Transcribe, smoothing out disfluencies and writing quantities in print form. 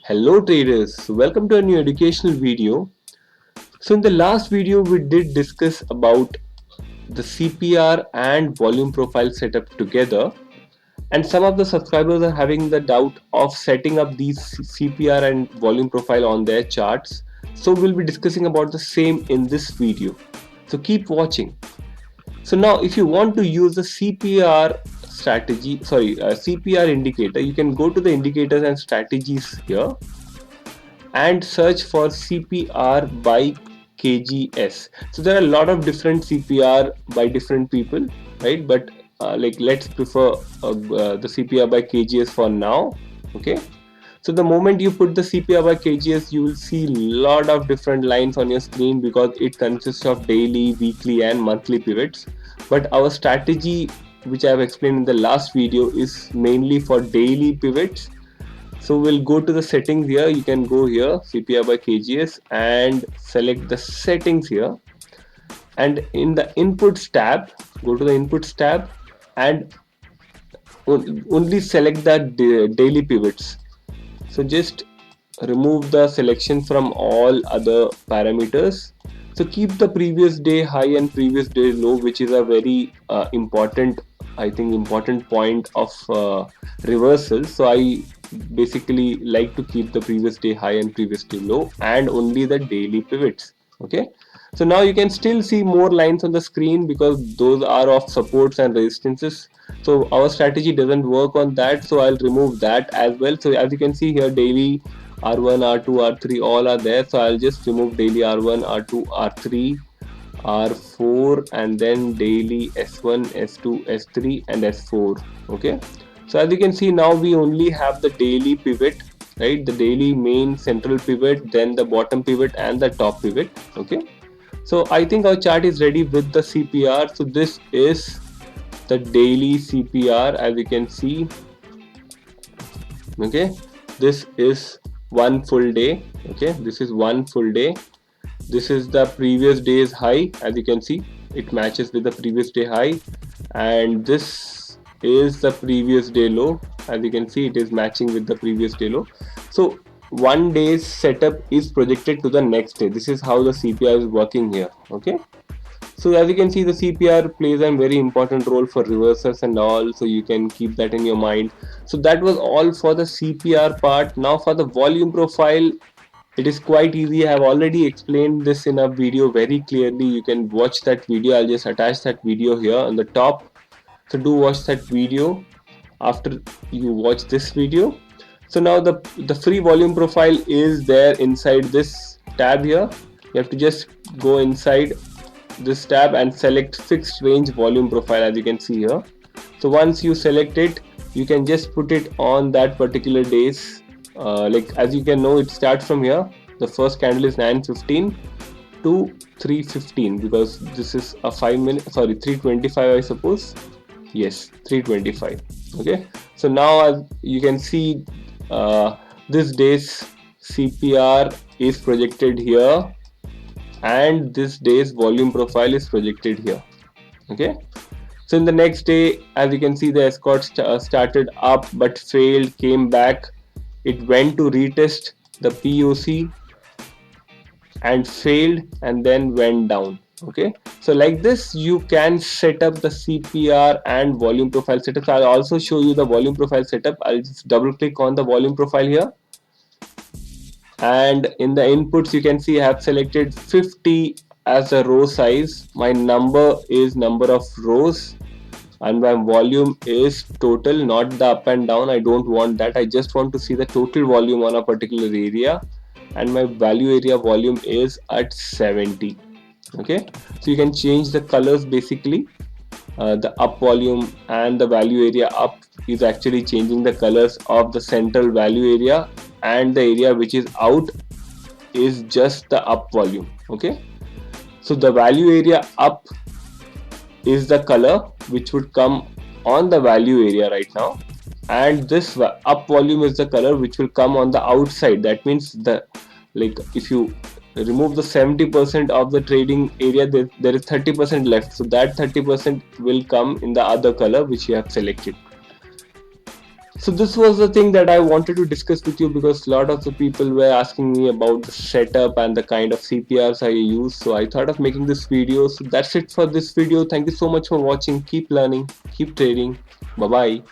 Hello traders, welcome to a new educational video. So in the last video we did discuss about the CPR and volume profile setup together, and some of the subscribers are having the doubt of setting up these CPR and volume profile on their charts. So we'll be discussing about the same in this video. So keep watching. So now if you want to use the CPR indicator, you can go to the indicators and strategies here and search for CPR by KGS. So there are a lot of different CPR by different people, right? But let's prefer the CPR by KGS for now. Okay. So the moment you put the CPR by KGS, you will see a lot of different lines on your screen because it consists of daily, weekly and monthly pivots. But our strategy, which I have explained in the last video, is mainly for daily pivots. So we'll go to the settings here. You can go here, CPR by KGS, and select the settings here. And in the inputs tab, go to the inputs tab and only select the daily pivots. So just remove the selection from all other parameters. So keep the previous day high and previous day low, which is a very important point of reversal. So I basically like to keep the previous day high and previous day low and only the daily pivots. Okay, so now you can still see more lines on the screen because those are of supports and resistances. So our strategy doesn't work on that, so I'll remove that as well. So as you can see here, daily R1, R2, R3 all are there. So I'll just remove daily R1, R2, R3, R4 and then daily S1, S2, S3 and S4. Okay, so as you can see, now we only have the daily pivot, right? The daily main central pivot, then the bottom pivot and the top pivot. Okay, so I think our chart is ready with the CPR. So this is the daily CPR, as you can see. Okay, this is one full day. Okay, this is one full day. This is the previous day's high. As you can see, it matches with the previous day high, and this is the previous day low. As you can see, it is matching with the previous day low. So one day's setup is projected to the next day. This is how the CPR is working here. Okay, so as you can see, the CPR plays a very important role for reversals and all, so you can keep that in your mind. So that was all for the CPR part. Now for the volume profile, it is quite easy. I have already explained this in a video very clearly. You can watch that video. I'll just attach that video here on the top. So do watch that video after you watch this video. So now the free volume profile is there inside this tab here. You have to just go inside this tab and select fixed range volume profile, as you can see here. So once you select it, you can just put it on that particular day's as you can know, it starts from here. The first candle is 9:15 to 3:15 because this is a 3:25 I suppose. Yes, 3:25. Okay, so now as you can see, this day's CPR is projected here and this day's volume profile is projected here. Okay, so in the next day, as you can see, the escort started up but failed, came back. It went to retest the POC and failed and then went down. Okay, so like this you can set up the CPR and volume profile setup. So I'll also show you the volume profile setup. I'll just double click on the volume profile here, and in the inputs you can see I have selected 50 as the row size. My number is number of rows and my volume is total, not the up and down. I don't want that. I just want to see the total volume on a particular area, and my value area volume is at 70. Okay, so you can change the colors. Basically the up volume and the value area up is actually changing the colors of the central value area, and the area which is out is just the up volume. Okay, so the value area up is the color which would come on the value area right now, and this up volume is the color which will come on the outside. That means if you remove the 70% of the trading area, there is 30% left, so that 30% will come in the other color which you have selected. So this was the thing that I wanted to discuss with you, because a lot of the people were asking me about the setup and the kind of CPRs I use. So I thought of making this video. So that's it for this video. Thank you so much for watching. Keep learning, keep trading. Bye bye.